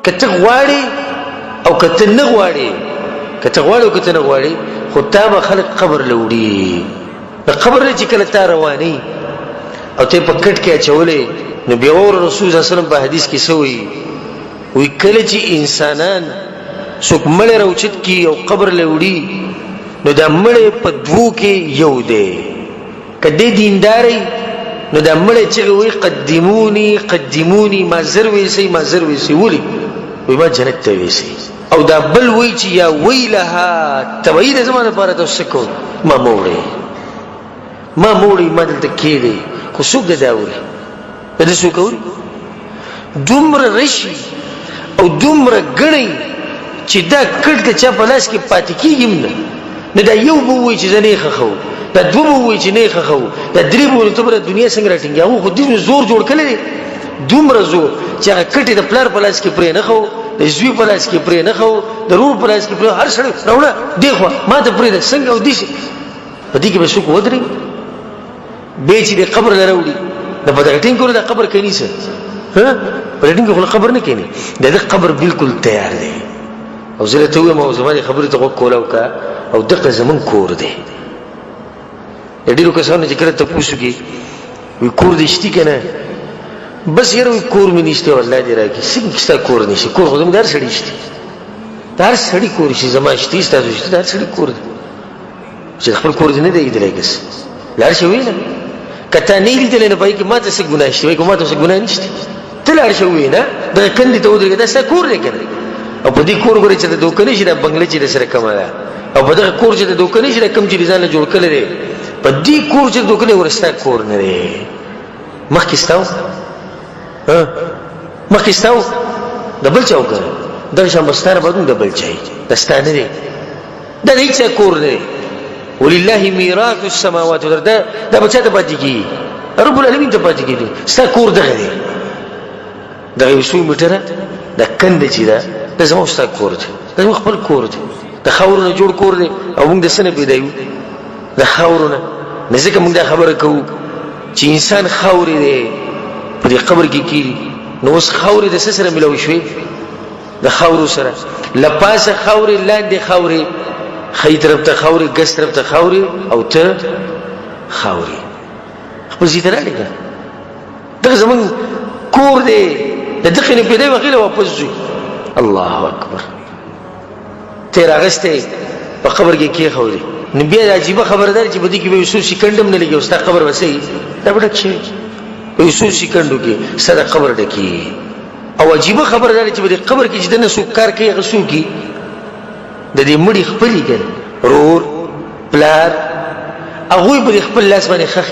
کته غواړي او کته نه غواړي کته غواړي او کته نه غواړي خو تا به خلق قبر لوړي د قبر چې کله تا رواني او ته په کټ کې اچولې نو بیا ور رسول صلی الله علیه وسلم په حدیث کې سوې وی کله چې انسانان څوک مړ راوچت کی او قبر لوړي نو دا مړ په دوو کې یو دی کدی دینداري نو دا مړ چې وی قدموني قدموني ما زر ویسي ما زر ویسي ولي وی ما جنت ته ویسي او دا بل وی چې یا ویلها توحید زمانه لپاره تاسو کو ما موړي ما دلته کېږي خو څوک دا وی دا څوک وی دومره رشي او دومره غړي چې دا کټ د چا په لاس کې پاتې کېږي نه دا یو بو وی چې زنه خخو دا دو بو وی چې نه خخو دا درې بو ته بر دنیا څنګه راټینګي هغه خو دې زور جوړ کړي دومره زور چې هغه کټ د پلار په لاس کې پرې نه خو د زوی په لاس کې پرې نه خو د رور په لاس کې پرې هر سړی راوړه دیخوا ما ته پرې څنګه او دې په دې کې به څوک ودرې به چې د قبر لروړي د بدرټین کول د قبر کینی څه ها بدرټین کول قبر نه کینی د قبر بالکل تیار دی او زه ته وایم او زموږ خبرې ته کولاو کا او دغه زمون کور دی ډیرو کسانو چې کړه ته پوښتنه کی وی کور دې شتي کنه بس یې وی کور مې نشته والله دې راکی څنګه ستا کور نشي کور خو زموږ در سړی شتي در سړی کور شي زما شتي ستاسو شتي در سړی کور چې خپل کور دې نه دی درېګس لار شي ویل کته نه لیدل نه پای کې ماته څه ګناه شي وای کومه ته څه ګناه نشته ته لار شي وینا د کندې ته ودرېګه دا ستا کور دی کنه او په دې کور غوړي چې د دوکانې شي د بنگلې چې سره کماله او په دغه کور چې د دوکانې شي د کم چې ځان له جوړ کړل دي په دې کور چې دوکانې ورستا کور نه دی مخکې ستاو مخکې ستاو دبل چاو کړ د شمبستانه بدون دبل چای دستانه دی د هیڅ کور نه ولله میراث السماوات والارض دا بچا ته پاتې کی رب العالمین ته پاتې کی ستا کور دغه دی دغه وسو میټره د کند چې دا د زموږ ستا کور دی د خپل کور دی د خاورونو جوړ کور دی او موږ د سنه پیدایو د خاورونو نه ځکه موږ دا خبره کوو چې انسان خاورې دی په دې قبر کې کیږي نو اوس خاورې د سره ملو شوي د خاورو سره لپاسه خاورې لاندې خاورې خی طرف ته خاورې ګس طرف ته خاورې او ته خاورې خپل ځای ته راغلی دغه زموږ کور دی د دغه نه پیدا وغیله واپس ځو الله اکبر تیر اغسته په قبر کې کې خوري نو بیا عجیب خبردار چې بده کې به وسو سکندم نه لګي واست قبر وسې دا وړک شي وسو سکندو کې سره قبر ډکی او عجیب خبردار چې بده قبر کې چې دنه سو کار کوي غسو کې د دې مړي خپلې کې رور پلار هغه به خپل لاس باندې خخ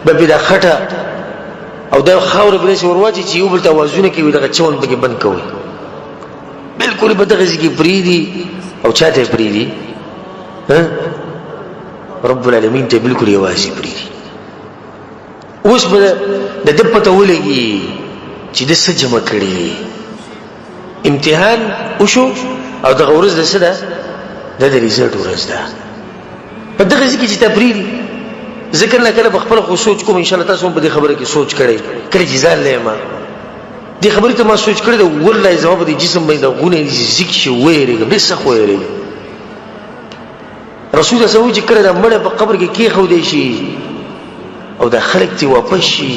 به دا خټه او دا خاور بل شي ورواچي چې یو بل توازن کوي دغه چون به بند کوي بالکل به دغه ځکه پریدي او چاته پریدي رب العالمین ته بالکل یوازې پریدي اوس به د دپته ولګي چې د څه جمع کړي امتحان وشو او دغه ورځ د څه ده د ریزلټ ورځ ده په دغه ځکه چې تپریدي ذکر نه کله خپل خو سوچ کوم ان شاء الله تاسو په دې خبره کې سوچ کړئ کله چې ځان لېما دې خبره ته ما سوچ کړی دا والله جواب دې جسم باندې غونه ذک شي وېریږي به څه وېریږي رسول الله صلی الله علیه وسلم کړه دا مړ په قبر کې کې خو دې شي او دا خلک تی واپس شي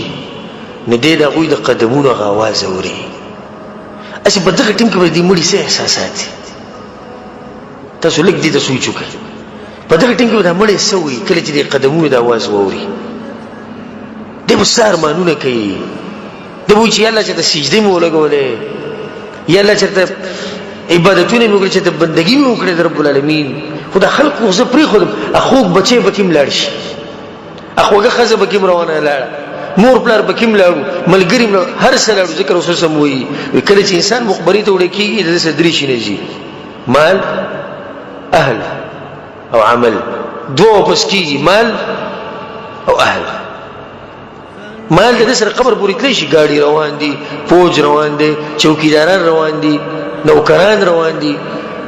نه دې دا غوي د قدمونو غواز اوري اسی په دغه ټیم کې دې مړي څه احساسات تاسو لیک دې تاسو چوکه په دغه ټیم کې دا مړی سوي کله چې د قدمونو د आवाज ووري د بسار مانونه کوي د وو چې الله چې د سجدي مو لګولې یا الله چې عبادتونه مو کړې چې د بندګي مو کړې د رب العالمین خدا خلق زه پری خود اخوک بچي بکیم لاړ شي اخوګه خزه بکیم روانه لاړ مور پلار بکیم لاړو ملګری هر سره ذکر اوس سم وي کله چې انسان مخبري ته وړي کیږي د صدري شي نه جي مال اهل او عمل دو پس کی مال او اهل مال د سر قبر پوری تلی شي گاڑی روان دي فوج روان دي چوکیداران روان دي نوکران روان دي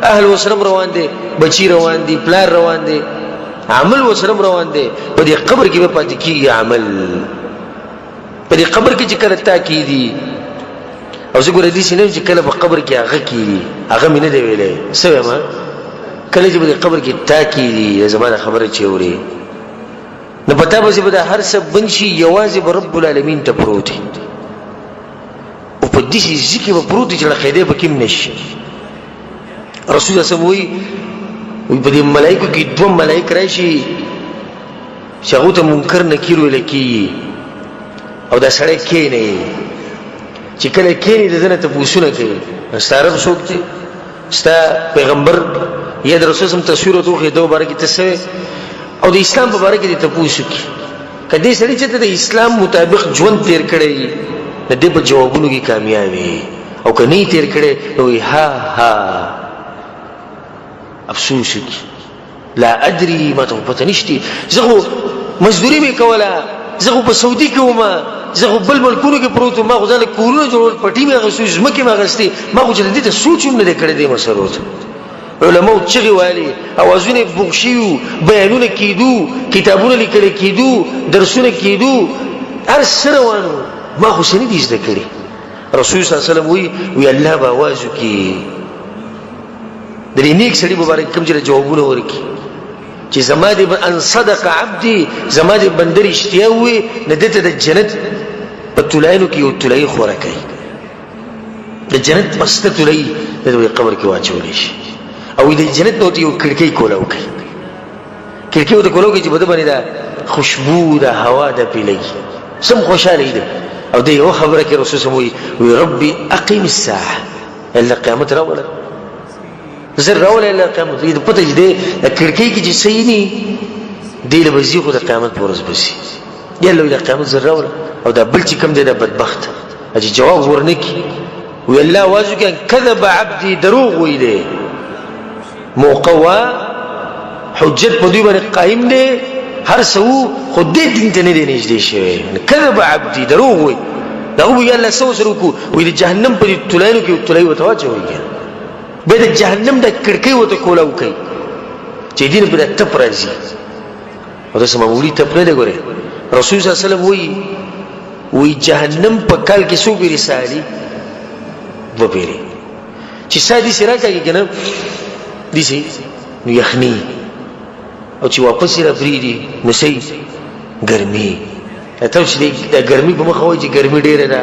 اهل وسرم روان دي بچی روان دي پلار روان دي عمل وسرم روان دي په دې قبر کې به پاتې کی عمل په دې قبر کې چې کله تاکیدي او زه ګورې دې سینې چې کله په قبر کې هغه کیږي هغه مې نه دی ویلې سوې ما کله چې په قبر کې تاکیدي زمانه خبره چې اوري نو پتا به چې به هر څه بنشي یوازې به رب العالمین ته پروت او په دې ځکه به پروت چې قاعده به کې نشي رسول الله صلی الله علیه وسلم په دې ملائکه کې دوه ملائکه راشي چې هغه ته منکر نکیر ویل کی او دا سړی کېنه چې کله کېنه د دنه ته پوښتنه کوي ستاره څوک دی ستا پیغمبر یا د رسول سم تصویر او توخه دوه بار کې تسوي او د اسلام په باره کې ته پوښتنه کوي کدی سړی چې د اسلام مطابق ژوند تیر کړي د دې په جوابونو کې کامیابی او کني تیر کړي نو ها ها افسوس کی لا ادري ما ته پته نشتی زه مزدوري به کوله زه په سعودي کې ومه زه بل ملکونو کې پروت ما غوځاله کورونه جوړ پټي مې غسوس مکه ما غستي ما غوځل دي ته سوچوم نه کړې دې مسروت علماء چغي والی اوازونه بوښیو بیانونه کیدو کتابونه لیکل کیدو درسونه کیدو هر سروانو ما خو سنې دې زده کړې رسول صلی الله علیه وسلم وی الله باوازو کی درې نیک سړي مبارک کوم چې جوابونه ورکي چې زما دې ان صدق عبدي زما دې بندر اشتیاوي ندته د جنت په تلاینو کې یو تلای خورکای د جنت پسته تلای د قبر کې واچول شي او د جنت نو یو کړکۍ کولاو کوي کړکۍ د کولاو کې چې بده باندې دا خوشبو د هوا د پیلې سم خوشاله دي او د یو خبره کې رسول الله وي ربي اقيم الساعه الا قیامت راوله زر راول الله قیامت دې پته دې کړکۍ کې چې صحیح ني دې له وزي خو د قیامت پورز بسي یله د قیامت زر راول او دا بل چې کم دې د بدبخت اجي جواب ورنکي وی الله واجو کان كذب عبدي دروغ ویلې موقوا حجت په دې باندې قائم دي هر څو خو دې دین ته نه دي نږدې شوی كذب عبدي دروغ وی دا وی الله سو سره کو وی د جهنم په تلایلو کې تلای وته واچوي به د جهنم د کړکۍ وته کولاو کوي چې دین په تپ راځي او د سمولي تپ نه لګوري رسول صلی الله علیه وسلم وی جهنم په کال کې سو بیري سالي و بیري چې سادي سره کوي کنه دي سي نو یخني او چې واپس را بریدي نو سي ګرمي ته چې د ګرمي په مخ وای چې ګرمي ډیره ده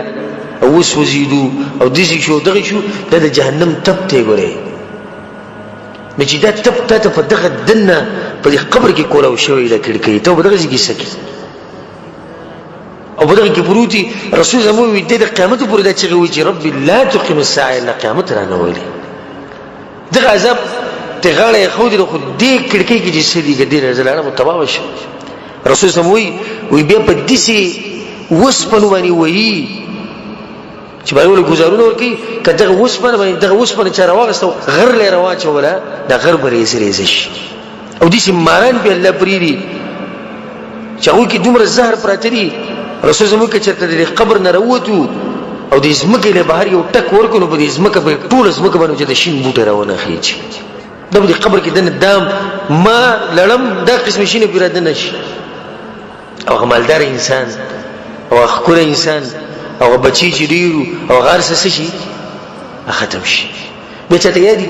او وسوزیدو او دې شو دغه شو د جهنم تپ ته ګوري چې دا تپ ته په دغه دنه په قبر کې کولاو شوی د کړکۍ ته دغه ځکه سکی او بدغه کې پروتي رسول الله مو د قیامت پورې دا چې وی چې رب لا تقم الساعه الا قیامت را نه ویلي دغه عذاب ته غاړه خو دې خو دې کړکۍ کې چې سړي ګډي راځلانه متباوع شي رسول الله وی بیا په دې سي وسپنو باندې وی چې باور گزارونه ورکی کله وسپنه باندې دغه وسپنه چې راوغستو غر لې رواچوله د غر برې زریزش او دې ماران به الله پریری چې هغه کې دومره زهر پراته دي رسول الله کې چرته د قبر نه وروتو او د زمکه له بهر یو ټک ورکونو په دې زمکه په ټول زمکه باندې د شین بوټه راونه خېچ د قبر کې د دام ما لړم د قسم شینه پیراده نشي او مالدار انسان او خکور انسان او بچی چې ډیرو او غار څه شي ختم شي به ته یادي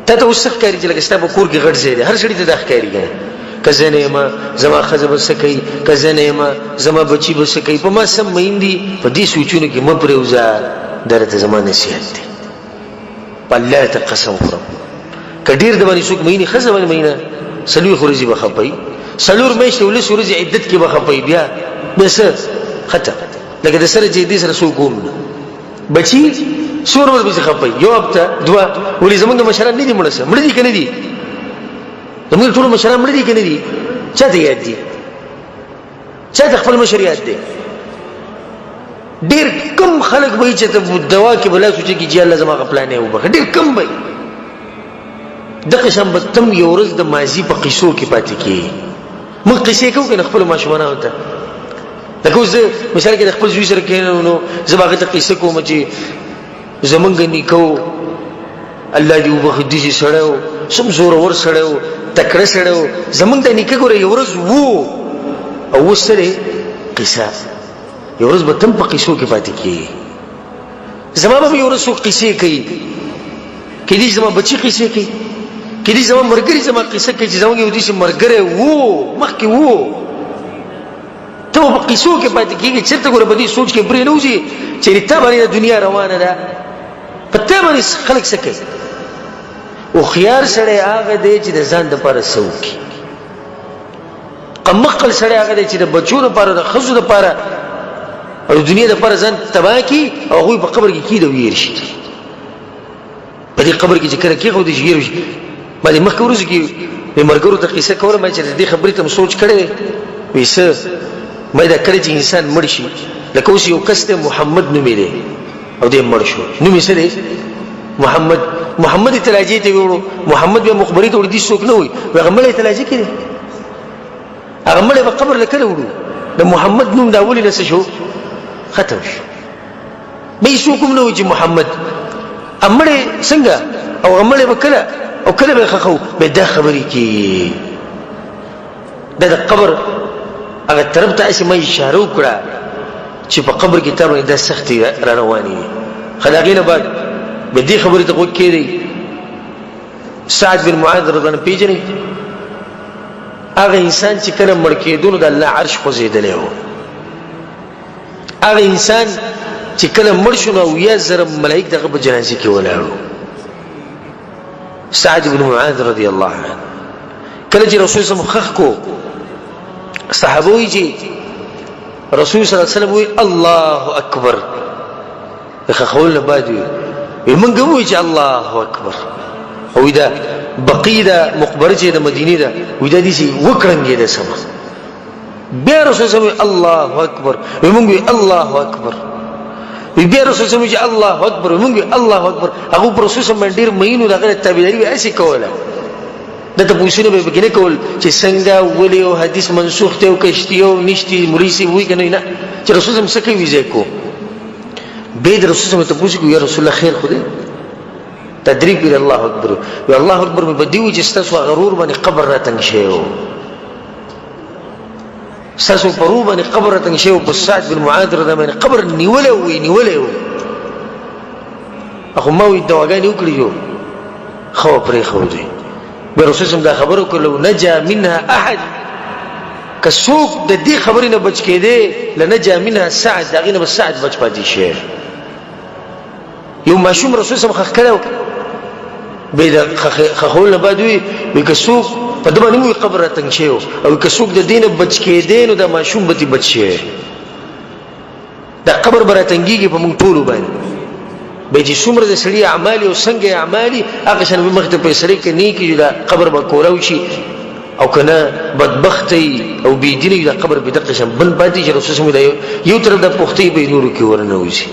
ته اوسخ کاری چې لکه ستاسو کور کې غړ زیاده هر شړې ته د ښکاری کنه کزنه ما زما خزه بسکی کزنه ما زما بچی بسکی په ما سم مېندي په دې سوچونه کې م پرېوزا درته زما نصیحت دی په الله ته قسم خورم کډیر د باندې څوک مېني خزه باندې مېنه سلوي خورزي بخپي سلور مېشته ولې سورزي عدت کې بخپي بیا بس ختم لکه د سره چې دې سره سو کوم بچی سور ور به خپي یو هفته دوا ولې زمونږ مشران نه دي مړ دي کنه دي زمونږ ټول مشران مړ دي کنه دي چا ته یاد دي چا د خپل مشریات دي ډیر کم خلک وایي چې ته دوا کې بلا سوچي کې چې الله زما خپلانه وبخ ډیر کم وایي دغه شم بتم یو ورځ د ماضی په قصو کې پاتې کی موږ قصې کوو کنه خپل ماشومان وته دغه زه مثال کې خپل زوی سره کېنو نو زباغه ته قصه کوم چې زمونږ نیکو الله دې وبخدي چې سړیو سم زور ور سړیو تکړه سړیو زمونږ ته نیکه ګوره یو ورځ وو او وسره قصه یو ورځ به تم په قصو کې پاتې کېږي. زما به یو ورځ څوک قصې کوي، کېدای شي زما بچي قصې کوي، کېدای شي زما ملګري زما قصه کوي چې زموږ یو داسې ملګری وو مخکې وو. ته به په قصو کې پاتې کېږي. چېرته ګوره په دې سوچ کې پرې نه وځي چې تا باندې دنیا روانه ده، په تا باندې خلک څه کوي. هوښیار سړی هغه دی چې د ځان دپاره څه وکړي. قمقل سړی هغه دی چې د بچو دپاره د ښځو دپاره او د دنیا دپاره ځان تباه کړي او هغوی په قبر کې کېږي او ویېر شي. په دې قبر کې چې کله کېښودی شي ویېر شي. ما دې مخکې ورځو کې مې ملګرو ته قصه کوله، ما چې د دې خبرې ته م سوچ کړی دی. وایي څه؟ ما دا کله چې انسان مړ شي، لکه اوس یو کس دی محمد نومې دی او دی مړ شو، نوم یې څه دی؟ محمد. محمد یې تلاجې ته ویوړو، محمد بیا مخبري ته وړي دې څوک نه وایي، هغه مړی تلاجې کې دی. هغه مړی به قبر له کله وړو؟ د محمد نوم دا ولې نه څه شو؟ ختم شو. به یې څوک هم نه وایي چې محمد. مړی څنګه او هغه مړی به کله او کله به یې ښخو؟ به دا خبرې کېږي. دا د قبر هغه طرف ته هسې ما اشاره وکړه چې په قبر کې تا باندې دا سختې را روانې دي. ښه د هغې نه بعد به دې خبرې ته غوږ کېدی. سعد بن معاذ رضی الله عنه پېژنئ؟ هغه انسان چې کله مړ کېدو نو د الله عرش خوځېدلی و. هغه انسان چې کله مړ شو نو 8000 ملایک دغه په جنازې کې ولاړو. سعد بن معاذ رضی الله عنه کله چې رسول صلی الله علیه وسلم خخ کو، صحابه وایي چې رسول صلی الله علیه وسلم وایي الله اکبر. د خخول نه بعد وایي موږ وایو چې الله اکبر. او دا بقیع ده مقبره چې د مدینې ده، وایي دا داسې وکړنګېده سمه. بیا رسول صلی الله علیه وسلم وایي الله اکبر، وایي موږ وایو الله اکبر. بیا رسول صلی الله علیه وسلم وایي الله اکبر، وایي موږ وایو الله اکبر. هغه پر رسول صلی الله علیه وسلم ډېر مین و، د هغه تابعداري به هسې کوله. دا تپوسونه به پکې نه کول چې څنګه ولې او حدیث منسوخ دی او کشتي او نشتي مولوي صاحب وایي که نه، چې رسول صلی الله علیه وسلم څه کوي ځای کو. بیا د رسول صلی الله علیه وسلم تپوس کوي یا رسول الله خیر خو دی؟ تدریک ویل الله اکبر. وی الله اکبر مې په دې وایي چې ستاسو غرور باندې قبر راتنګ شوی و، ستاسو په روح باندې قبر راتنګ شوی و. په سعد بن معاذ رضی الله عنه قبر نیولی و، نیولی و. اخو ما وایي دواګانې وکړي جو ښه پرېښودی. بیا رسول صلی الله علیه وسلم دا خبره وکړه لو نجا منها احد، که څوک د دې خبرې نه بچ کېدی لنجا منها سعد، د هغې نه به سعد بچ پاتې شي. یو ماشوم رسول صلی الله علیه وسلم خښ کړی و، بیا د خښولو نه بعد وایي که څوک په ده باندې وایي قبر راتنګ شوی و، او که څوک د دې نه بچ کېدی نو دا ماشوم به ترې بچ شوی. دا قبر به راتنګېږي په موږ ټولو باندې. بیا چې څومره د سړي اعمال او څنګه اعمال هغه شان به مخې ته فیصلې که نیکې وي دا قبر به کولاو شي، او که نه بدبخته او بېدینه وي دا قبر به دقه شان بند پاتې شي. رسول صلی الله علیه وسلم یو طرف د پختۍ به یې نورو کې ورننوځي.